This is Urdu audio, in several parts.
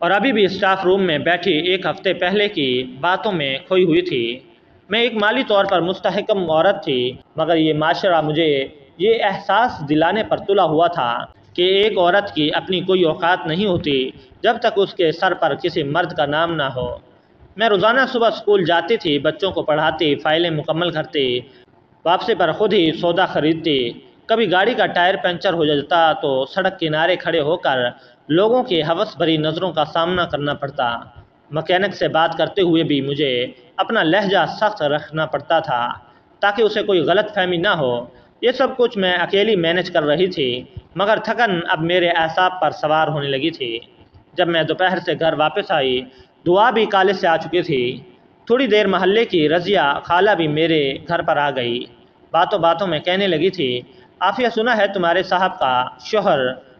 اور ابھی بھی اسٹاف روم میں بیٹھی ایک ہفتے پہلے کی باتوں میں کھوئی ہوئی تھی۔ میں ایک مالی طور پر مستحکم عورت تھی، مگر یہ معاشرہ مجھے یہ احساس دلانے پر تلا ہوا تھا کہ ایک عورت کی اپنی کوئی اوقات نہیں ہوتی جب تک اس کے سر پر کسی مرد کا نام نہ ہو۔ میں روزانہ صبح اسکول جاتی تھی، بچوں کو پڑھاتی، فائلیں مکمل کرتی، واپسی پر خود ہی سودا خریدتی۔ کبھی گاڑی کا ٹائر پنچر ہو جاتا تو سڑک کنارے کھڑے ہو کر لوگوں کی ہوس بھری نظروں کا سامنا کرنا پڑتا۔ مکینک سے بات کرتے ہوئے بھی مجھے اپنا لہجہ سخت رکھنا پڑتا تھا تاکہ اسے کوئی غلط فہمی نہ ہو۔ یہ سب کچھ میں اکیلی مینج کر رہی تھی، مگر تھکن اب میرے اعصاب پر سوار ہونے لگی تھی۔ جب میں دوپہر سے گھر واپس آئی، دعا بھی کالج سے آ چکی تھی۔ تھوڑی دیر محلے کی رضیہ خالہ بھی میرے گھر پر آ گئی۔ باتوں باتوں میں کہنے لگی تھی، عافیہ سنا ہے تمہارے صاحب کا شوہر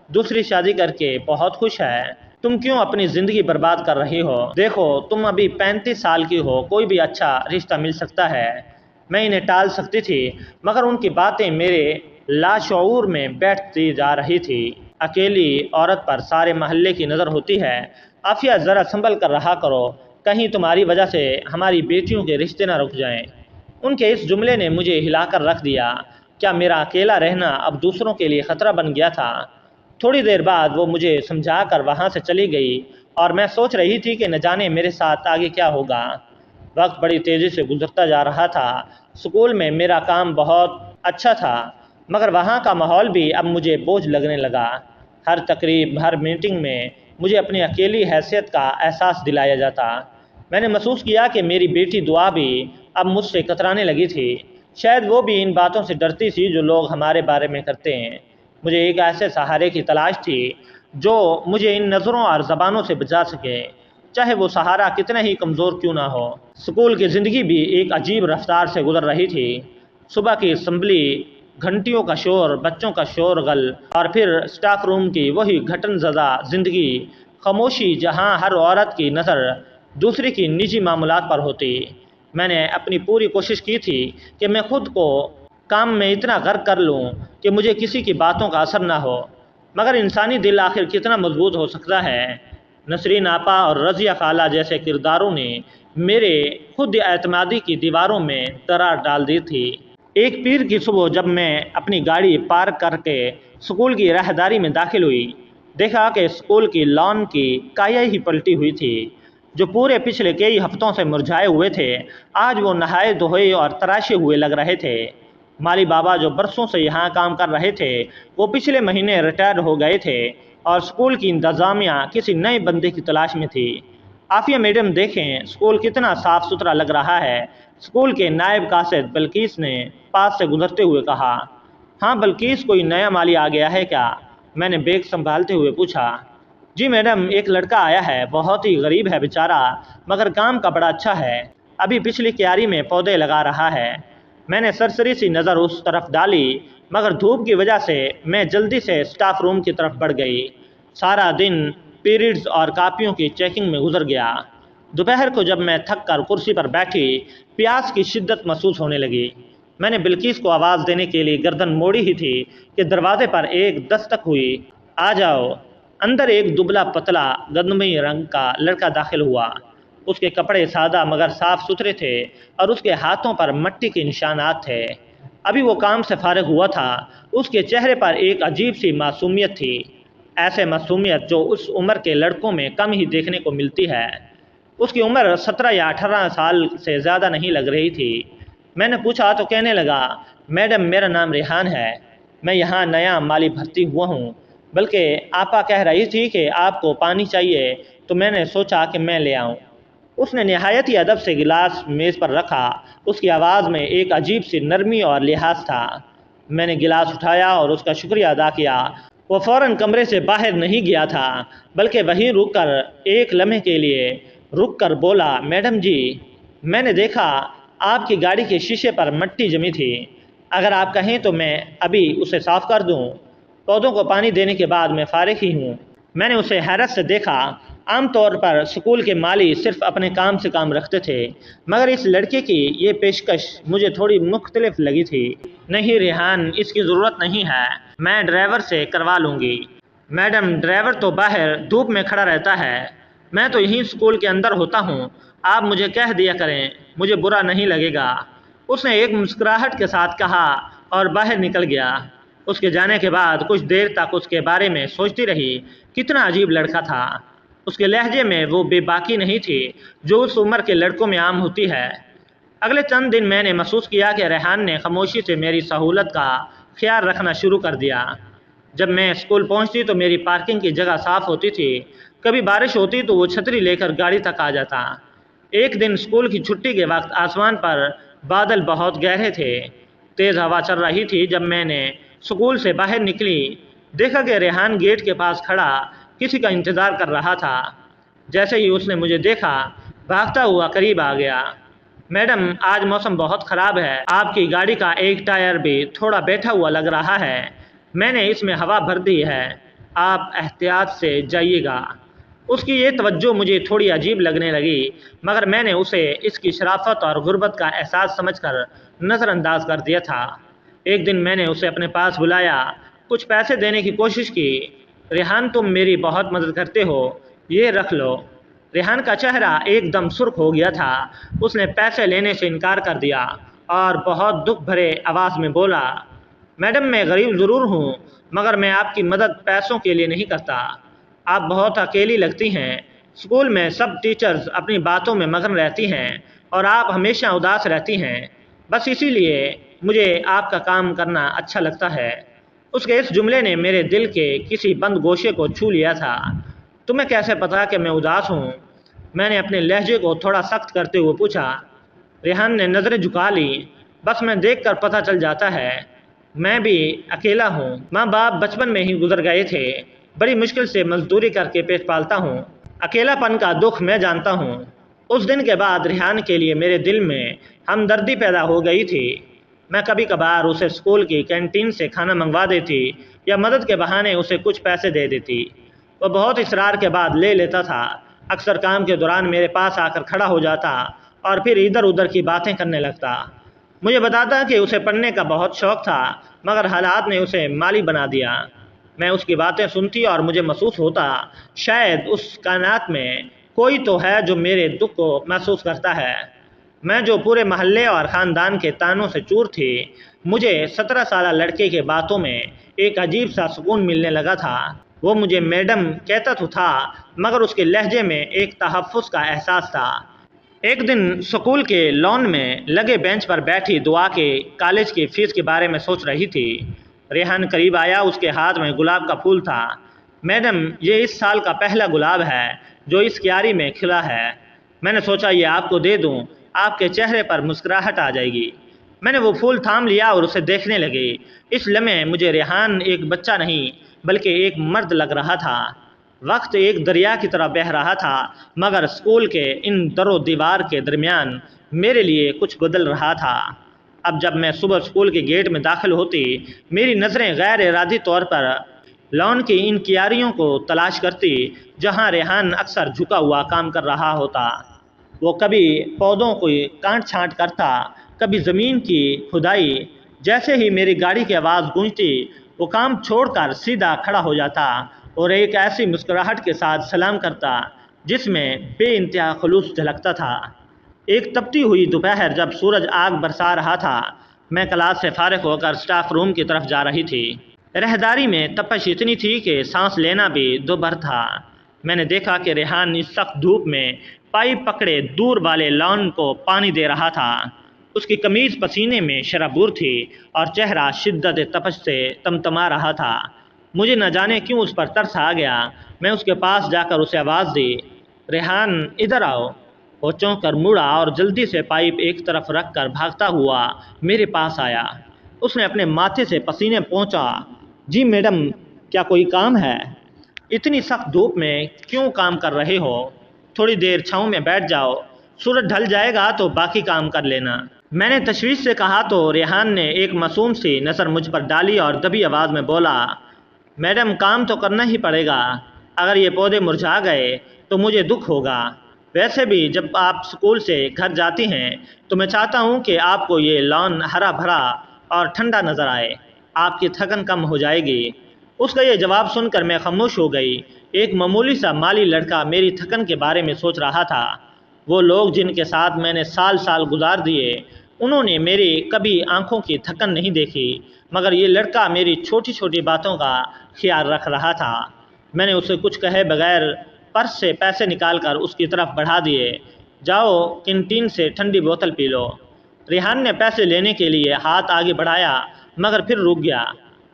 دوسری شادی کر کے بہت خوش ہے، تم کیوں اپنی زندگی برباد کر رہی ہو؟ دیکھو تم ابھی 35 سال کی ہو، کوئی بھی اچھا رشتہ مل سکتا ہے۔ میں انہیں ٹال سکتی تھی، مگر ان کی باتیں میرے لاشعور میں بیٹھتی جا رہی تھی۔ اکیلی عورت پر سارے محلے کی نظر ہوتی ہے، عافیہ ذرا سنبھل کر رہا کرو، کہیں تمہاری وجہ سے ہماری بیٹیوں کے رشتے نہ رک جائیں۔ ان کے اس جملے نے مجھے ہلا کر رکھ دیا۔ کیا میرا اکیلا رہنا اب دوسروں کے لیے خطرہ بن گیا تھا؟ تھوڑی دیر بعد وہ مجھے سمجھا کر وہاں سے چلی گئی اور میں سوچ رہی تھی کہ نہ جانے میرے ساتھ آگے کیا ہوگا۔ وقت بڑی تیزی سے گزرتا جا رہا تھا۔ اسکول میں میرا کام بہت اچھا تھا، مگر وہاں کا ماحول بھی اب مجھے بوجھ لگنے لگا۔ ہر تقریب، ہر میٹنگ میں مجھے اپنی اکیلی حیثیت کا احساس دلایا جاتا۔ میں نے محسوس کیا کہ میری بیٹی دعا بھی اب مجھ سے کترانے لگی تھی۔ شاید وہ بھی ان باتوں سے ڈرتی تھی جو لوگ ہمارے بارے میں کرتے ہیں۔ مجھے ایک ایسے سہارے کی تلاش تھی جو مجھے ان نظروں اور زبانوں سے بچا سکے، چاہے وہ سہارا کتنا ہی کمزور کیوں نہ ہو۔ اسکول کی زندگی بھی ایک عجیب رفتار سے گزر رہی تھی۔ صبح کی اسمبلی، گھنٹیوں کا شور، بچوں کا شور غل، اور پھر اسٹاف روم کی وہی گھٹن زدہ زندگی، خاموشی جہاں ہر عورت کی نظر دوسری کی نجی معاملات پر ہوتی۔ میں نے اپنی پوری کوشش کی تھی کہ میں خود کو کام میں اتنا غرق کر لوں کہ مجھے کسی کی باتوں کا اثر نہ ہو، مگر انسانی دل آخر کتنا مضبوط ہو سکتا ہے۔ نسرین آپا اور رضیہ خالہ جیسے کرداروں نے میرے خود اعتمادی کی دیواروں میں درار ڈال دی تھی۔ ایک پیر کی صبح جب میں اپنی گاڑی پارک کر کے اسکول کی راہداری میں داخل ہوئی، دیکھا کہ اسکول کی لان کی کایا ہی پلٹی ہوئی تھی۔ جو پورے پچھلے کئی ہفتوں سے مرجھائے ہوئے تھے، آج وہ نہائے دھوئے اور تراشے ہوئے لگ رہے تھے۔ مالی بابا جو برسوں سے یہاں کام کر رہے تھے، وہ پچھلے مہینے ریٹائر ہو گئے تھے اور اسکول کی انتظامیہ کسی نئے بندے کی تلاش میں تھی۔ عافیہ میڈم دیکھیں اسکول کتنا صاف ستھرا لگ رہا ہے، اسکول کے نائب قاصد بلقیس نے پاس سے گزرتے ہوئے کہا۔ ہاں بلقیس، کوئی نیا مالی آ گیا ہے کیا؟ میں نے بیگ سنبھالتے ہوئے پوچھا۔ جی میڈم، ایک لڑکا آیا ہے، بہت ہی غریب ہے بیچارہ، مگر کام کا بڑا اچھا ہے، ابھی پچھلی کیاری میں پودے لگا رہا ہے۔ میں نے سرسری سی نظر اس طرف ڈالی، مگر دھوپ کی وجہ سے میں جلدی سے اسٹاف روم کی طرف بڑھ گئی۔ سارا دن پیریڈز اور کاپیوں کی چیکنگ میں گزر گیا۔ دوپہر کو جب میں تھک کر کرسی پر بیٹھی، پیاس کی شدت محسوس ہونے لگی۔ میں نے بلقیس کو آواز دینے کے لیے گردن موڑی ہی تھی کہ دروازے پر ایک دستک ہوئی۔ آ جاؤ۔ اندر ایک دبلا پتلا گندمی رنگ کا لڑکا داخل ہوا۔ اس کے کپڑے سادہ مگر صاف ستھرے تھے اور اس کے ہاتھوں پر مٹی کے نشانات تھے۔ ابھی وہ کام سے فارغ ہوا تھا۔ اس کے چہرے پر ایک عجیب سی معصومیت تھی، ایسے معصومیت جو اس عمر کے لڑکوں میں کم ہی دیکھنے کو ملتی ہے۔ اس کی عمر 17 یا 18 سال سے زیادہ نہیں لگ رہی تھی۔ میں نے پوچھا تو کہنے لگا، میڈم میرا نام ریحان ہے، میں یہاں نیا مالی بھرتی ہوا ہوں، بلکہ آپا کہہ رہی تھی کہ آپ کو پانی چاہیے تو میں نے سوچا کہ میں لے آؤں۔ اس نے نہایت ہی ادب سے گلاس میز پر رکھا۔ اس کی آواز میں ایک عجیب سی نرمی اور لحاظ تھا۔ میں نے گلاس اٹھایا اور اس کا شکریہ ادا کیا۔ وہ فوراً کمرے سے باہر نہیں گیا تھا، بلکہ وہیں رک کر ایک لمحے کے لیے رک کر بولا، میڈم جی، میں نے دیکھا آپ کی گاڑی کے شیشے پر مٹی جمی تھی، اگر آپ کہیں تو میں ابھی اسے صاف کر دوں۔ پودوں کو پانی دینے کے بعد میں فارغ ہی ہوں۔ میں نے اسے حیرت سے دیکھا۔ عام طور پر اسکول کے مالی صرف اپنے کام سے کام رکھتے تھے، مگر اس لڑکے کی یہ پیشکش مجھے تھوڑی مختلف لگی تھی۔ نہیں ریحان، اس کی ضرورت نہیں ہے، میں ڈرائیور سے کروا لوں گی۔ میڈم ڈرائیور تو باہر دھوپ میں کھڑا رہتا ہے، میں تو یہیں اسکول کے اندر ہوتا ہوں، آپ مجھے کہہ دیا کریں، مجھے برا نہیں لگے گا۔ اس نے ایک مسکراہٹ کے ساتھ کہا اور باہر نکل گیا۔ اس کے جانے کے بعد کچھ دیر تک اس کے بارے میں سوچتی رہی، کتنا عجیب لڑکا تھا۔ اس کے لہجے میں وہ بے باکی نہیں تھی جو اس عمر کے لڑکوں میں عام ہوتی ہے۔ اگلے چند دن میں نے محسوس کیا کہ ریحان نے خاموشی سے میری سہولت کا خیال رکھنا شروع کر دیا۔ جب میں اسکول پہنچتی تو میری پارکنگ کی جگہ صاف ہوتی تھی، کبھی بارش ہوتی تو وہ چھتری لے کر گاڑی تک آ جاتا۔ ایک دن اسکول کی چھٹی کے وقت آسمان پر بادل بہت گہرے تھے، تیز ہوا چل رہی تھی۔ جب میں نے اسکول سے باہر نکلی، دیکھا کہ ریحان گیٹ کے پاس کھڑا کسی کا انتظار کر رہا تھا۔ جیسے ہی اس نے مجھے دیکھا، بھاگتا ہوا قریب آ گیا۔ میڈم، آج موسم بہت خراب ہے، آپ کی گاڑی کا ایک ٹائر بھی تھوڑا بیٹھا ہوا لگ رہا ہے، میں نے اس میں ہوا بھر دی ہے، آپ احتیاط سے جائیے گا۔ اس کی یہ توجہ مجھے تھوڑی عجیب لگنے لگی، مگر میں نے اسے اس کی شرافت اور غربت کا احساس سمجھ کر نظر انداز کر دیا تھا۔ ایک دن میں نے اسے اپنے پاس بلایا، کچھ پیسے دینے کی کوشش کی۔ ریحان، تم میری بہت مدد کرتے ہو، یہ رکھ لو۔ ریحان کا چہرہ ایک دم سرخ ہو گیا تھا۔ اس نے پیسے لینے سے انکار کر دیا اور بہت دکھ بھرے آواز میں بولا، میڈم، میں غریب ضرور ہوں، مگر میں آپ کی مدد پیسوں کے لیے نہیں کرتا۔ آپ بہت اکیلی لگتی ہیں، اسکول میں سب ٹیچرز اپنی باتوں میں مگن رہتی ہیں اور آپ ہمیشہ اداس رہتی ہیں، بس اسی لیے مجھے آپ کا کام کرنا اچھا لگتا ہے۔ اس کے اس جملے نے میرے دل کے کسی بند گوشے کو چھو لیا تھا۔ تمہیں کیسے پتا کہ میں اداس ہوں؟ میں نے اپنے لہجے کو تھوڑا سخت کرتے ہوئے پوچھا۔ ریحان نے نظریں جھکا لی، بس میں دیکھ کر پتہ چل جاتا ہے، میں بھی اکیلا ہوں، ماں باپ بچپن میں ہی گزر گئے تھے، بڑی مشکل سے مزدوری کر کے پیٹ پالتا ہوں، اکیلا پن کا دکھ میں جانتا ہوں۔ اس دن کے بعد ریحان کے لیے میرے دل میں ہمدردی پیدا ہو گئی تھی۔ میں کبھی کبھار اسے اسکول کی کینٹین سے کھانا منگوا دیتی یا مدد کے بہانے اسے کچھ پیسے دے دیتی۔ وہ بہت اصرار کے بعد لے لیتا تھا۔ اکثر کام کے دوران میرے پاس آ کر کھڑا ہو جاتا اور پھر ادھر ادھر کی باتیں کرنے لگتا۔ مجھے بتاتا کہ اسے پڑھنے کا بہت شوق تھا، مگر حالات نے اسے مالی بنا دیا۔ میں اس کی باتیں سنتی اور مجھے محسوس ہوتا، شاید اس کائنات میں کوئی تو ہے جو میرے دکھ کو محسوس کرتا ہے۔ میں جو پورے محلے اور خاندان کے تانوں سے چور تھی، مجھے 17 سالہ لڑکے کے باتوں میں ایک عجیب سا سکون ملنے لگا تھا۔ وہ مجھے میڈم کہتا تو تھا، مگر اس کے لہجے میں ایک تحفظ کا احساس تھا۔ ایک دن اسکول کے لان میں لگے بینچ پر بیٹھی دعا کے کالج کی فیس کے بارے میں سوچ رہی تھی۔ ریحان قریب آیا، اس کے ہاتھ میں گلاب کا پھول تھا۔ میڈم، یہ اس سال کا پہلا گلاب ہے جو اس کیاری میں کھلا ہے، میں نے سوچا یہ آپ کو دے دوں، آپ کے چہرے پر مسکراہٹ آ جائے گی۔ میں نے وہ پھول تھام لیا اور اسے دیکھنے لگی۔ اس لمحے مجھے ریحان ایک بچہ نہیں بلکہ ایک مرد لگ رہا تھا۔ وقت ایک دریا کی طرح بہہ رہا تھا، مگر اسکول کے ان در و دیوار کے درمیان میرے لیے کچھ بدل رہا تھا۔ اب جب میں صبح اسکول کے گیٹ میں داخل ہوتی، میری نظریں غیر ارادی طور پر لان کی ان کیاریوں کو تلاش کرتی جہاں ریحان اکثر جھکا ہوا کام کر رہا ہوتا۔ وہ کبھی پودوں کو کاٹ چھانٹ کرتا، کبھی زمین کی کھدائی۔ جیسے ہی میری گاڑی کی آواز گونجتی، وہ کام چھوڑ کر سیدھا کھڑا ہو جاتا اور ایک ایسی مسکراہٹ کے ساتھ سلام کرتا جس میں بے انتہا خلوص جھلکتا تھا۔ ایک تپتی ہوئی دوپہر جب سورج آگ برسا رہا تھا، میں کلاس سے فارغ ہو کر اسٹاف روم کی طرف جا رہی تھی۔ راہداری میں تپش اتنی تھی کہ سانس لینا بھی دوبھر تھا۔ میں نے دیکھا کہ ریحان اس سخت دھوپ میں پائپ پکڑے دور والے لان کو پانی دے رہا تھا۔ اس کی قمیض پسینے میں شرابور تھی اور چہرہ شدت تپش سے تمتما رہا تھا۔ مجھے نہ جانے کیوں اس پر ترس آ گیا۔ میں اس کے پاس جا کر اسے آواز دی، ریحان ادھر آؤ۔ وہ چونک کر مڑا اور جلدی سے پائپ ایک طرف رکھ کر بھاگتا ہوا میرے پاس آیا۔ اس نے اپنے ماتھے سے پسینے پہنچا۔ جی میڈم، کیا کوئی کام ہے؟ اتنی سخت دھوپ میں کیوں کام کر رہے ہو؟ تھوڑی دیر چھاؤں میں بیٹھ جاؤ، سورج ڈھل جائے گا تو باقی کام کر لینا۔ میں نے تشویش سے کہا تو ریحان نے ایک معصوم سی نظر مجھ پر ڈالی اور دبی آواز میں بولا، میڈم کام تو کرنا ہی پڑے گا، اگر یہ پودے مرجھا گئے تو مجھے دکھ ہوگا۔ ویسے بھی جب آپ اسکول سے گھر جاتی ہیں تو میں چاہتا ہوں کہ آپ کو یہ لان ہرا بھرا اور ٹھنڈا نظر آئے، آپ کی تھکن کم ہو جائے گی۔ اس کا یہ جواب سن کر میں خاموش ہو گئی۔ ایک معمولی سا مالی لڑکا میری تھکن کے بارے میں سوچ رہا تھا۔ وہ لوگ جن کے ساتھ میں نے سال سال گزار دیے، انہوں نے میری کبھی آنکھوں کی تھکن نہیں دیکھی، مگر یہ لڑکا میری چھوٹی چھوٹی باتوں کا خیال رکھ رہا تھا۔ میں نے اسے کچھ کہے بغیر پرس سے پیسے نکال کر اس کی طرف بڑھا دیے۔ جاؤ کینٹین سے ٹھنڈی بوتل پی لو۔ ریحان نے پیسے لینے کے لیے ہاتھ آگے بڑھایا مگر پھر رک گیا۔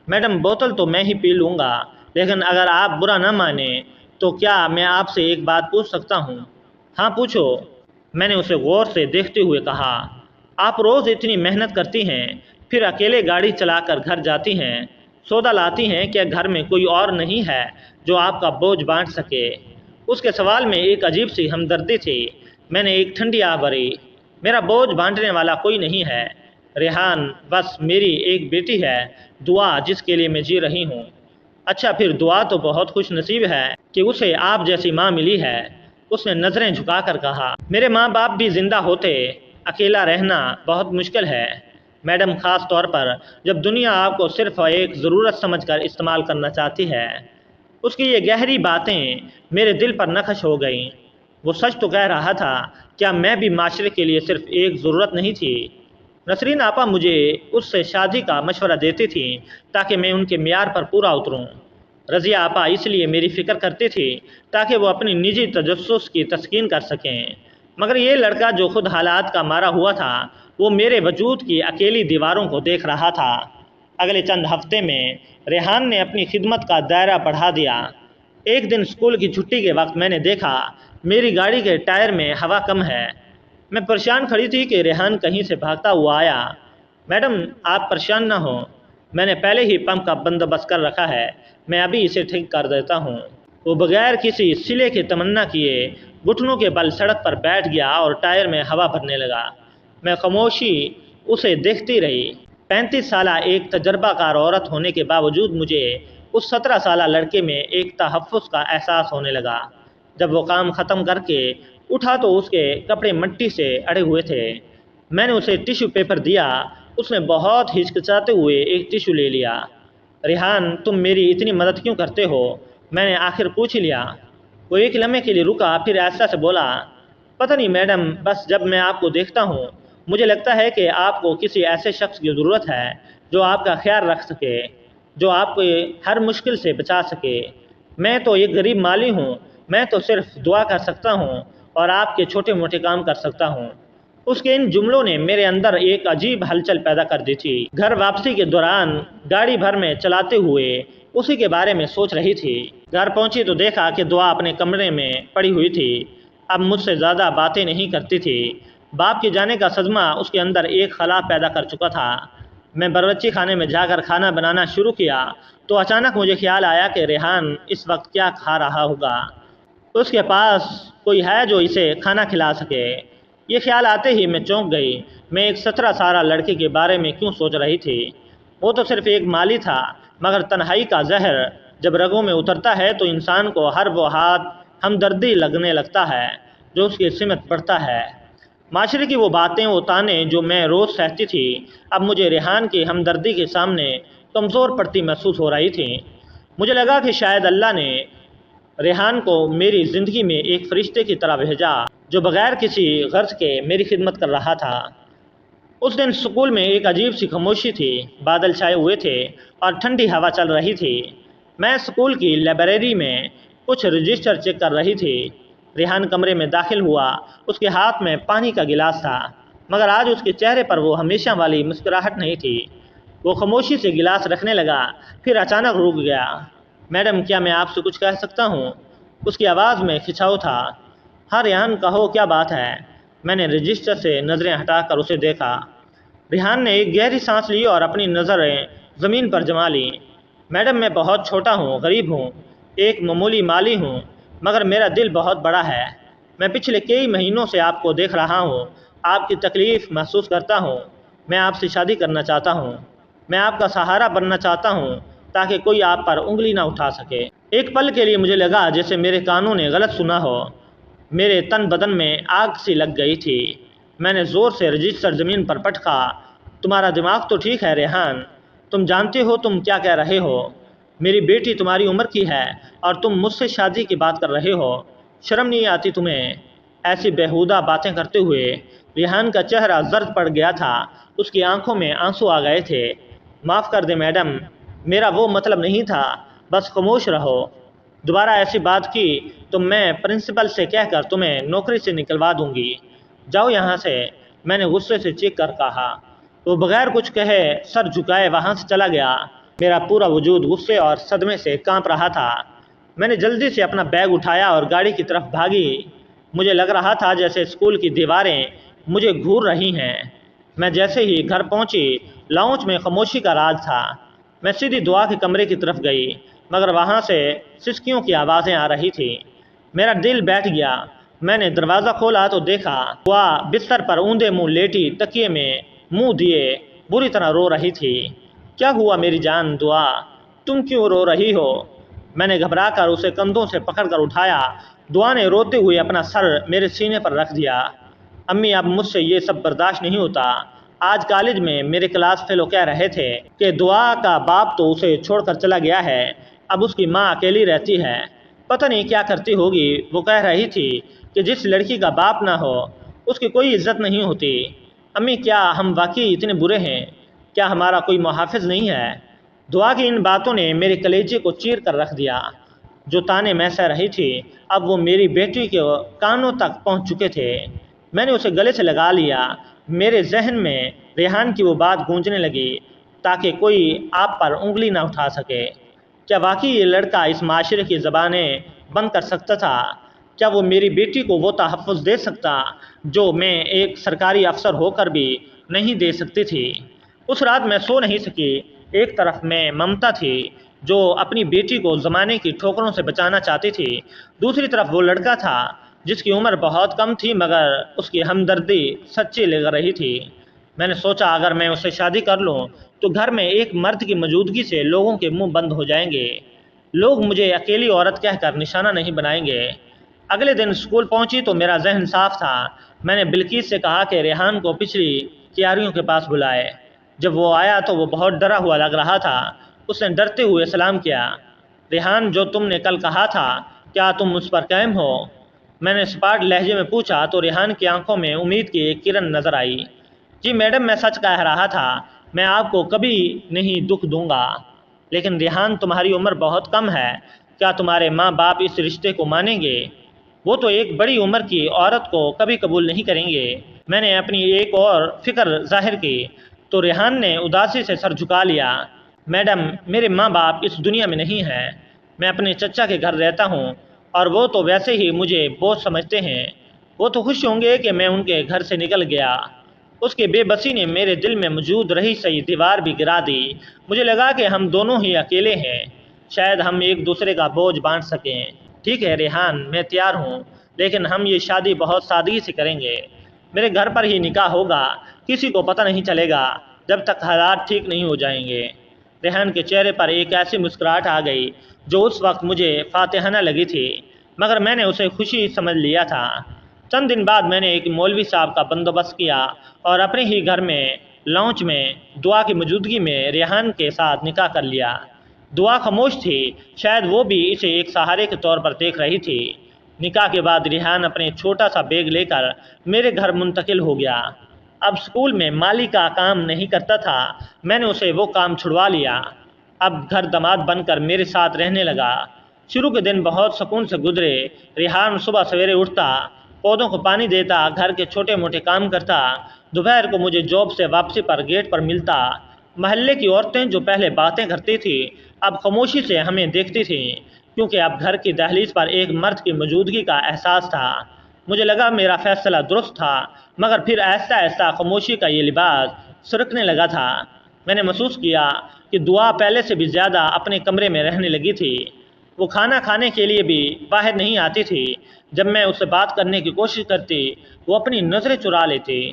میڈم بوتل تو میں ہی پی لوں گا، لیکن اگر آپ برا نہ مانیں تو کیا میں آپ سے ایک بات پوچھ سکتا ہوں؟ ہاں پوچھو، میں نے اسے غور سے دیکھتے ہوئے کہا۔ آپ روز اتنی محنت کرتی ہیں، پھر اکیلے گاڑی چلا کر گھر جاتی ہیں، سودا لاتی ہیں، کیا گھر میں کوئی اور نہیں ہے جو آپ کا بوجھ بانٹ سکے؟ اس کے سوال میں ایک عجیب سی ہمدردی تھی۔ میں نے ایک ٹھنڈی آہ بھری۔ میرا بوجھ بانٹنے والا کوئی نہیں ہے ریحان، بس میری ایک بیٹی ہے، دعا، جس کے لیے میں جی رہی ہوں۔ اچھا پھر دعا تو بہت خوش نصیب ہے کہ اسے آپ جیسی ماں ملی ہے۔ اس نے نظریں جھکا کر کہا، میرے ماں باپ بھی زندہ ہوتے، اکیلا رہنا بہت مشکل ہے میڈم، خاص طور پر جب دنیا آپ کو صرف ایک ضرورت سمجھ کر استعمال کرنا چاہتی ہے۔ اس کی یہ گہری باتیں میرے دل پر نقش ہو گئیں۔ وہ سچ تو کہہ رہا تھا، کیا میں بھی معاشرے کے لیے صرف ایک ضرورت نہیں تھی؟ نسرین آپا مجھے اس سے شادی کا مشورہ دیتی تھیں تاکہ میں ان کے معیار پر پورا اتروں۔ رضیہ آپا اس لیے میری فکر کرتی تھی تاکہ وہ اپنی نجی تجسس کی تسکین کر سکیں، مگر یہ لڑکا جو خود حالات کا مارا ہوا تھا، وہ میرے وجود کی اکیلی دیواروں کو دیکھ رہا تھا۔ اگلے چند ہفتے میں ریحان نے اپنی خدمت کا دائرہ بڑھا دیا۔ ایک دن اسکول کی چھٹی کے وقت میں نے دیکھا میری گاڑی کے ٹائر میں ہوا کم ہے۔ میں پریشان کھڑی تھی کہ ریحان کہیں سے بھاگتا ہوا آیا۔ میڈم آپ پریشان نہ ہوں، میں نے پہلے ہی پمپ کا بندوبست کر رکھا ہے، میں ابھی اسے ٹھیک کر دیتا ہوں۔ وہ بغیر کسی صلے کی تمنا کیے گھٹنوں کے بل سڑک پر بیٹھ گیا اور ٹائر میں ہوا بھرنے لگا۔ میں خاموشی اسے دیکھتی رہی۔ 35 سالہ ایک تجربہ کار عورت ہونے کے باوجود مجھے اس 17 سالہ لڑکے میں ایک تحفظ کا احساس ہونے لگا۔ جب وہ کام ختم کر کے اٹھا تو اس کے کپڑے مٹی سے اڑے ہوئے تھے۔ میں نے اسے ٹیشو پیپر دیا۔ اس نے بہت ہچکچاتے ہوئے ایک ٹیشو لے لیا۔ ریحان تم میری اتنی مدد کیوں کرتے ہو؟ میں نے آخر پوچھ ہی لیا۔ وہ ایک لمحے کے لیے رکا، پھر ایسا سے بولا، پتہ نہیں میڈم، بس جب میں آپ کو دیکھتا ہوں مجھے لگتا ہے کہ آپ کو کسی ایسے شخص کی ضرورت ہے جو آپ کا خیال رکھ سکے، جو آپ کو ہر مشکل سے بچا سکے۔ میں تو ایک غریب مالی ہوں، میں تو صرف دعا کر سکتا ہوں اور آپ کے چھوٹے موٹے کام کر سکتا ہوں۔ اس کے ان جملوں نے میرے اندر ایک عجیب ہلچل پیدا کر دی تھی۔ گھر واپسی کے دوران گاڑی بھر میں چلاتے ہوئے اسی کے بارے میں سوچ رہی تھی۔ گھر پہنچی تو دیکھا کہ دعا اپنے کمرے میں پڑی ہوئی تھی۔ اب مجھ سے زیادہ باتیں نہیں کرتی تھی۔ باپ کے جانے کا صدمہ اس کے اندر ایک خلا پیدا کر چکا تھا۔ میں باورچی خانے میں جا کر کھانا بنانا شروع کیا تو اچانک مجھے خیال آیا کہ ریحان اس وقت کیا کھا رہا ہوگا۔ اس کے پاس کوئی ہے جو اسے کھانا کھلا سکے۔ یہ خیال آتے ہی میں چونک گئی۔ میں ایک 17 سالہ لڑکے کے بارے میں کیوں سوچ رہی تھی؟ وہ تو صرف ایک مالی تھا، مگر تنہائی کا زہر جب رگوں میں اترتا ہے تو انسان کو ہر وہ ہاتھ ہمدردی لگنے لگتا ہے جو اس کی سمت پڑتا ہے۔ معاشرے کی وہ باتیں، وہ تانے جو میں روز سہتی تھی، اب مجھے ریحان کی ہمدردی کے سامنے کمزور پڑتی محسوس ہو رہی تھی۔ مجھے لگا کہ شاید اللہ نے ریحان کو میری زندگی میں ایک فرشتے کی طرح بھیجا جو بغیر کسی غرض کے میری خدمت کر رہا تھا۔ اس دن اسکول میں ایک عجیب سی خاموشی تھی۔ بادل چھائے ہوئے تھے اور ٹھنڈی ہوا چل رہی تھی۔ میں اسکول کی لائبریری میں کچھ رجسٹر چیک کر رہی تھی۔ ریحان کمرے میں داخل ہوا۔ اس کے ہاتھ میں پانی کا گلاس تھا، مگر آج اس کے چہرے پر وہ ہمیشہ والی مسکراہٹ نہیں تھی۔ وہ خاموشی سے گلاس رکھنے لگا، پھر اچانک رک گیا۔ میڈم کیا میں آپ سے کچھ کہہ سکتا ہوں؟ اس کی آواز میں کھچاؤ تھا۔ ہاں ریحان کہو، کیا بات ہے؟ میں نے رجسٹر سے نظریں ہٹا کر اسے دیکھا۔ ریحان نے ایک گہری سانس لی اور اپنی نظریں زمین پر جما لیں۔ میڈم میں بہت چھوٹا ہوں، غریب ہوں، ایک معمولی مالی ہوں، مگر میرا دل بہت بڑا ہے۔ میں پچھلے کئی مہینوں سے آپ کو دیکھ رہا ہوں، آپ کی تکلیف محسوس کرتا ہوں۔ میں آپ سے شادی کرنا چاہتا ہوں۔ میں آپ کا سہارا بننا چاہتا ہوں تاکہ کوئی آپ پر انگلی نہ اٹھا سکے۔ ایک پل کے لیے مجھے لگا جیسے میرے کانوں نے غلط سنا ہو۔ میرے تن بدن میں آگ سی لگ گئی تھی۔ میں نے زور سے رجسٹر زمین پر پٹکا۔ تمہارا دماغ تو ٹھیک ہے ریحان، تم جانتے ہو تم کیا کہہ رہے ہو؟ میری بیٹی تمہاری عمر کی ہے اور تم مجھ سے شادی کی بات کر رہے ہو، شرم نہیں آتی تمہیں؟ ایسی بیہودہ باتیں کرتے ہوئے ریحان کا چہرہ زرد پڑ گیا تھا، اس کی آنکھوں میں آنسو آ گئے تھے۔ معاف کر دیں میڈم، میرا وہ مطلب نہیں تھا، بس خاموش رہو۔ دوبارہ ایسی بات کی تو میں پرنسپل سے کہہ کر تمہیں نوکری سے نکلوا دوں گی۔ جاؤ یہاں سے، میں نے غصے سے چیخ کر کہا۔ وہ بغیر کچھ کہے سر جھکائے وہاں سے چلا گیا۔ میرا پورا وجود غصے اور صدمے سے کانپ رہا تھا۔ میں نے جلدی سے اپنا بیگ اٹھایا اور گاڑی کی طرف بھاگی۔ مجھے لگ رہا تھا جیسے اسکول کی دیواریں مجھے گھور رہی ہیں۔ میں جیسے ہی گھر پہنچی، لاؤنج میں خاموشی کا راج تھا۔ میں سیدھی دعا کے کمرے کی طرف گئی، مگر وہاں سے سسکیوں کی آوازیں آ رہی تھیں۔ میرا دل بیٹھ گیا۔ میں نے دروازہ کھولا تو دیکھا دعا بستر پر اوندے منہ لیٹی تکیے میں منہ دیے بری طرح رو رہی تھی۔ کیا ہوا میری جان دعا؟ تم کیوں رو رہی ہو؟ میں نے گھبرا کر اسے کندھوں سے پکڑ کر اٹھایا۔ دعا نے روتے ہوئے اپنا سر میرے سینے پر رکھ دیا۔ امی، اب مجھ سے یہ سب برداشت نہیں ہوتا۔ آج کالج میں میرے کلاس فیلو کہہ رہے تھے کہ دعا کا باپ تو اسے چھوڑ کر چلا گیا ہے، اب اس کی ماں اکیلی رہتی ہے، پتہ نہیں کیا کرتی ہوگی۔ وہ کہہ رہی تھی کہ جس لڑکی کا باپ نہ ہو اس کی کوئی عزت نہیں ہوتی۔ امی، کیا ہم واقعی اتنے برے ہیں؟ کیا ہمارا کوئی محافظ نہیں ہے؟ دعا کی ان باتوں نے میرے کلیجے کو چیر کر رکھ دیا۔ جو تانے میں سہ رہی تھی اب وہ میری بیٹی کے کانوں تک پہنچ چکے تھے۔ میں نے اسے گلے سے لگا لیا۔ میرے ذہن میں ریحان کی وہ بات گونجنے لگی، تاکہ کوئی آپ پر انگلی نہ اٹھا سکے۔ کیا واقعی یہ لڑکا اس معاشرے کی زبانیں بند کر سکتا تھا؟ کیا وہ میری بیٹی کو وہ تحفظ دے سکتا جو میں ایک سرکاری افسر ہو کر بھی نہیں دے سکتی تھی؟ اس رات میں سو نہیں سکی۔ ایک طرف میں ممتا تھی جو اپنی بیٹی کو زمانے کی ٹھوکروں سے بچانا چاہتی تھی، دوسری طرف وہ لڑکا تھا جس کی عمر بہت کم تھی مگر اس کی ہمدردی سچی لگ رہی تھی۔ میں نے سوچا اگر میں اسے شادی کر لوں تو گھر میں ایک مرد کی موجودگی سے لوگوں کے منہ بند ہو جائیں گے، لوگ مجھے اکیلی عورت کہہ کر نشانہ نہیں بنائیں گے۔ اگلے دن اسکول پہنچی تو میرا ذہن صاف تھا۔ میں نے بلقیس سے کہا کہ ریحان کو پچھلی کیاریوں کے پاس بلائے۔ جب وہ آیا تو وہ بہت ڈرا ہوا لگ رہا تھا۔ اس نے ڈرتے ہوئے سلام کیا۔ ریحان، جو تم نے کل کہا تھا کیا تم اس پر قائم ہو؟ میں نے سپاٹ لہجے میں پوچھا تو ریحان کی آنکھوں میں امید کی ایک کرن نظر آئی۔ جی میڈم، میں سچ کہہ رہا تھا، میں آپ کو کبھی نہیں دکھ دوں گا۔ لیکن ریحان، تمہاری عمر بہت کم ہے، کیا تمہارے ماں باپ اس رشتے کو مانیں گے؟ وہ تو ایک بڑی عمر کی عورت کو کبھی قبول نہیں کریں گے۔ میں نے اپنی ایک اور فکر ظاہر کی تو ریحان نے اداسی سے سر جھکا لیا۔ میڈم، میرے ماں باپ اس دنیا میں نہیں ہیں، میں اپنے چچا کے گھر رہتا ہوں اور وہ تو ویسے ہی مجھے بوجھ سمجھتے ہیں۔ وہ تو خوش ہوں گے کہ میں ان کے گھر سے نکل گیا۔ اس کی بے بسی نے میرے دل میں موجود رہی صحیح دیوار بھی گرا دی۔ مجھے لگا کہ ہم دونوں ہی اکیلے ہیں، شاید ہم ایک دوسرے کا بوجھ بانٹ سکیں۔ ٹھیک ہے ریحان، میں تیار ہوں، لیکن ہم یہ شادی بہت سادگی سے کریں گے۔ میرے گھر پر ہی نکاح ہوگا، کسی کو پتہ نہیں چلے گا جب تک حالات ٹھیک نہیں ہو جائیں گے۔ ریحان کے چہرے پر ایک ایسی مسکراہٹ آ گئی جو اس وقت مجھے فاتحانہ لگی تھی، مگر میں نے اسے خوشی سمجھ لیا تھا۔ چند دن بعد میں نے ایک مولوی صاحب کا بندوبست کیا اور اپنے ہی گھر میں لاؤنج میں دعا کی موجودگی میں ریحان کے ساتھ نکاح کر لیا۔ دعا خاموش تھی، شاید وہ بھی اسے ایک سہارے کے طور پر دیکھ رہی تھی۔ نکاح کے بعد ریحان اپنے چھوٹا سا بیگ لے کر میرے گھر منتقل ہو گیا۔ اب اسکول میں مالی کا کام نہیں کرتا تھا، میں نے اسے وہ کام چھڑوا لیا۔ اب گھر داماد بن کر میرے ساتھ رہنے لگا۔ شروع کے دن بہت سکون سے گزرے۔ ریحان صبح سویرے اٹھتا، پودوں کو پانی دیتا، گھر کے چھوٹے موٹے کام کرتا، دوپہر کو مجھے جاب سے واپسی پر گیٹ پر ملتا۔ محلے کی عورتیں جو پہلے باتیں کرتی تھیں اب خاموشی سے ہمیں دیکھتی تھیں، کیونکہ اب گھر کی دہلیز پر ایک مرد کی موجودگی کا احساس تھا۔ مجھے لگا میرا فیصلہ درست تھا، مگر پھر آہستہ آہستہ خاموشی کا یہ لباس سرکنے لگا تھا۔ میں نے محسوس کیا کہ دعا پہلے سے بھی زیادہ اپنے کمرے میں رہنے لگی تھی۔ وہ کھانا کھانے کے لیے بھی باہر نہیں آتی تھی۔ جب میں اس سے بات کرنے کی کوشش کرتی وہ اپنی نظریں چرا لیتی۔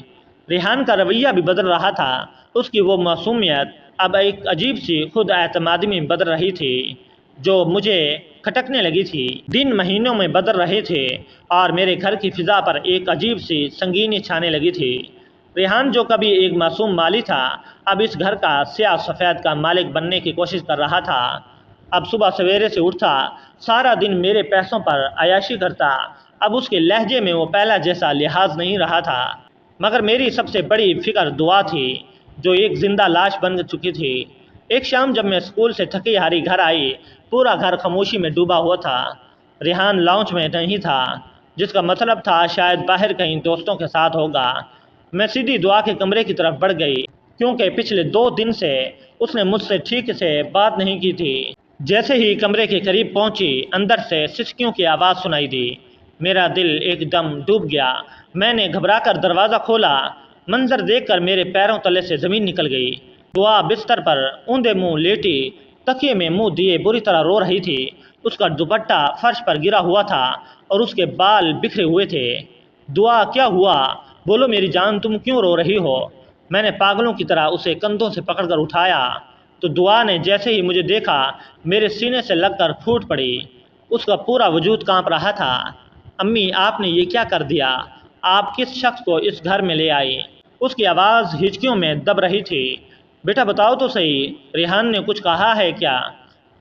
ریحان کا رویہ بھی بدل رہا تھا، اس کی وہ معصومیت اب ایک عجیب سی خود اعتمادی میں بدل رہی تھی جو مجھے کھٹکنے لگی تھی۔ دن مہینوں میں بدل رہے تھے اور میرے گھر کی فضا پر ایک عجیب سی سنگینی چھانے لگی تھی۔ ریحان جو کبھی ایک معصوم مالی تھا اب اس گھر کا سیاہ سفید کا مالک بننے کی کوشش کر رہا تھا۔ اب صبح سویرے سے اٹھتا، سارا دن میرے پیسوں پر عیاشی کرتا۔ اب اس کے لہجے میں وہ پہلا جیسا لحاظ نہیں رہا تھا، مگر میری سب سے بڑی فکر دعا تھی، جو ایک زندہ لاش بن چکی تھی۔ ایک شام جب میں اسکول سے تھکی ہاری گھر آئی، پورا گھر خاموشی میں ڈوبا ہوا تھا۔ ریحان لاؤنج میں نہیں تھا، جس کا مطلب تھا شاید باہر کہیں دوستوں کے ساتھ ہوگا۔ میں سیدھی دعا کے کمرے کی طرف بڑھ گئی، کیونکہ پچھلے 2 دن سے اس نے مجھ سے ٹھیک سے بات نہیں کی تھی۔ جیسے ہی کمرے کے قریب پہنچی، اندر سے سسکیوں کی آواز سنائی دی۔ میرا دل ایک دم ڈوب گیا۔ میں نے گھبرا کر دروازہ کھولا۔ منظر دیکھ کر میرے پیروں تلے سے زمین نکل گئی۔ دعا بستر پر اوندے منہ لیٹی، تکیے میں منہ دیے بری طرح رو رہی تھی۔ اس کا دوپٹہ فرش پر گرا ہوا تھا اور اس کے بال بکھرے ہوئے تھے۔ دعا، کیا ہوا؟ بولو میری جان، تم کیوں رو رہی ہو؟ میں نے پاگلوں کی طرح اسے کندھوں سے پکڑ کر اٹھایا تو دعا نے جیسے ہی مجھے دیکھا، میرے سینے سے لگ کر پھوٹ پڑی۔ اس کا پورا وجود کانپ رہا تھا۔ امی، آپ نے یہ کیا کر دیا؟ آپ کس شخص کو اس گھر میں لے آئی؟ اس کی آواز ہچکیوں میں دب رہی تھی۔ بیٹا بتاؤ تو صحیح، ریحان نے کچھ کہا ہے کیا؟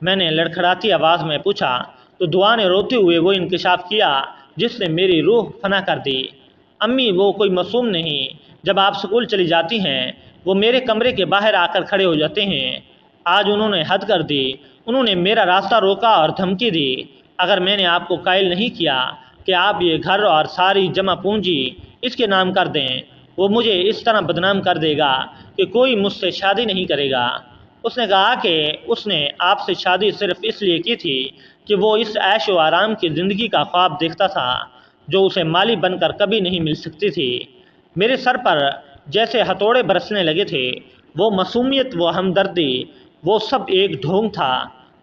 میں نے لڑکھڑاتی آواز میں پوچھا تو دعا نے روتے ہوئے وہ انکشاف کیا جس نے میری روح فنا کر دی۔ امی، وہ کوئی معصوم نہیں۔ جب آپ سکول چلی جاتی ہیں، وہ میرے کمرے کے باہر آ کر کھڑے ہو جاتے ہیں۔ آج انہوں نے حد کر دی۔ انہوں نے میرا راستہ روکا اور دھمکی دی۔ اگر میں نے آپ کو قائل نہیں کیا کہ آپ یہ گھر اور ساری جمع پونجی اس کے نام کر دیں، وہ مجھے اس طرح بدنام کر دے گا کہ کوئی مجھ سے شادی نہیں کرے گا۔ اس نے کہا کہ اس نے آپ سے شادی صرف اس لیے کی تھی کہ وہ اس عیش و آرام کی زندگی کا خواب دیکھتا تھا جو اسے مالی بن کر کبھی نہیں مل سکتی تھی۔ میرے سر پر جیسے ہتھوڑے برسنے لگے تھے۔ وہ معصومیت، وہ ہمدردی، وہ سب ایک ڈھونگ تھا۔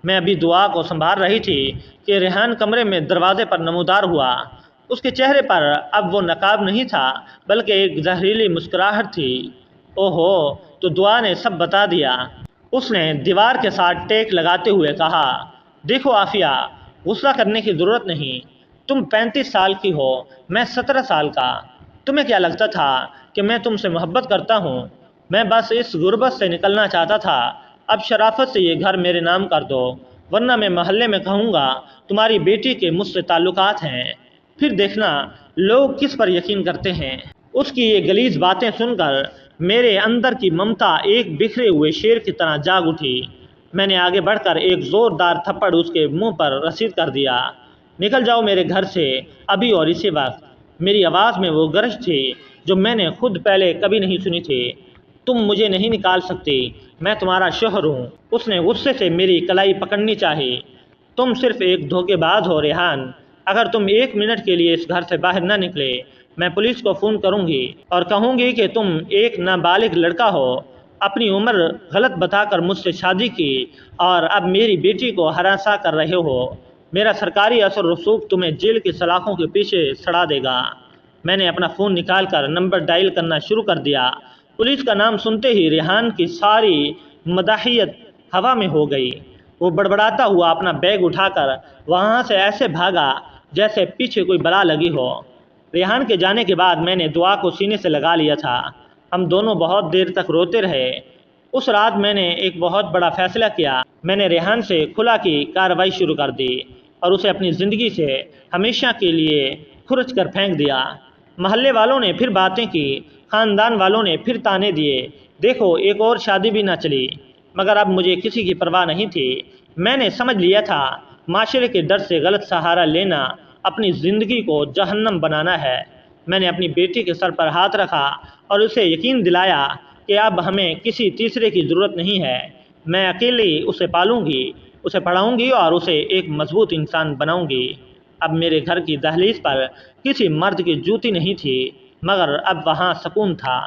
میں ابھی دعا کو سنبھال رہی تھی کہ ریحان کمرے میں دروازے پر نمودار ہوا۔ اس کے چہرے پر اب وہ نقاب نہیں تھا، بلکہ ایک زہریلی مسکراہٹ تھی۔ اوہو، تو دعا نے سب بتا دیا۔ اس نے دیوار کے ساتھ ٹیک لگاتے ہوئے کہا، دیکھو عافیہ، غصہ کرنے کی ضرورت نہیں۔ تم 35 سال کی ہو، میں 17 سال کا۔ تمہیں کیا لگتا تھا کہ میں تم سے محبت کرتا ہوں؟ میں بس اس غربت سے نکلنا چاہتا تھا۔ اب شرافت سے یہ گھر میرے نام کر دو، ورنہ میں محلے میں کہوں گا تمہاری بیٹی کے مجھ سے تعلقات ہیں۔ پھر دیکھنا لوگ کس پر یقین کرتے ہیں۔ اس کی یہ غلیظ باتیں سن کر میرے اندر کی ممتا ایک بکھرے ہوئے شیر کی طرح جاگ اٹھی۔ میں نے آگے بڑھ کر ایک زوردار تھپڑ اس کے منہ پر رسید کر دیا۔ نکل جاؤ میرے گھر سے، ابھی اور اسی وقت۔ میری آواز میں وہ گرج تھی جو میں نے خود پہلے کبھی نہیں سنی تھی۔ تم مجھے نہیں نکال سکتی، میں تمہارا شوہر ہوں۔ اس نے غصے سے میری کلائی پکڑنی چاہی۔ تم صرف ایک دھوکے باز ہو ریحان۔ اگر تم 1 منٹ کے لیے اس گھر سے باہر نہ نکلے، میں پولیس کو فون کروں گی اور کہوں گی کہ تم ایک نابالغ لڑکا ہو، اپنی عمر غلط بتا کر مجھ سے شادی کی اور اب میری بیٹی کو ہراساں کر رہے ہو۔ میرا سرکاری اثر و رسوخ تمہیں جیل کی سلاخوں کے پیچھے سڑا دے گا۔ میں نے اپنا فون نکال کر نمبر ڈائل کرنا شروع کر دیا۔ پولیس کا نام سنتے ہی ریحان کی ساری مداحیت ہوا میں ہو گئی۔ وہ بڑبڑاتا ہوا اپنا بیگ اٹھا کر وہاں سے ایسے بھاگا جیسے پیچھے کوئی بلا لگی ہو۔ ریحان کے جانے کے بعد میں نے دعا کو سینے سے لگا لیا تھا۔ ہم دونوں بہت دیر تک روتے رہے۔ اس رات میں نے ایک بہت بڑا فیصلہ کیا۔ میں نے ریحان سے خلا کی کارروائی شروع کر دی اور اسے اپنی زندگی سے ہمیشہ کے لیے کھرچ کر پھینک دیا۔ محلے والوں نے پھر باتیں کی، خاندان والوں نے پھر تانے دیے۔ دیکھو، ایک اور شادی بھی نہ چلی، مگر اب مجھے کسی کی پرواہ نہیں تھی۔ میں نے سمجھ لیا تھا معاشرے کے ڈر سے غلط سہارا لینا اپنی زندگی کو جہنم بنانا ہے۔ میں نے اپنی بیٹی کے سر پر ہاتھ رکھا اور اسے یقین دلایا کہ اب ہمیں کسی تیسرے کی ضرورت نہیں ہے۔ میں اکیلی اسے پالوں گی، اسے پڑھاؤں گی اور اسے ایک مضبوط انسان بناؤں گی۔ اب میرے گھر کی دہلیز پر کسی مرد کی جوتی نہیں تھی، مگر اب وہاں سکون تھا۔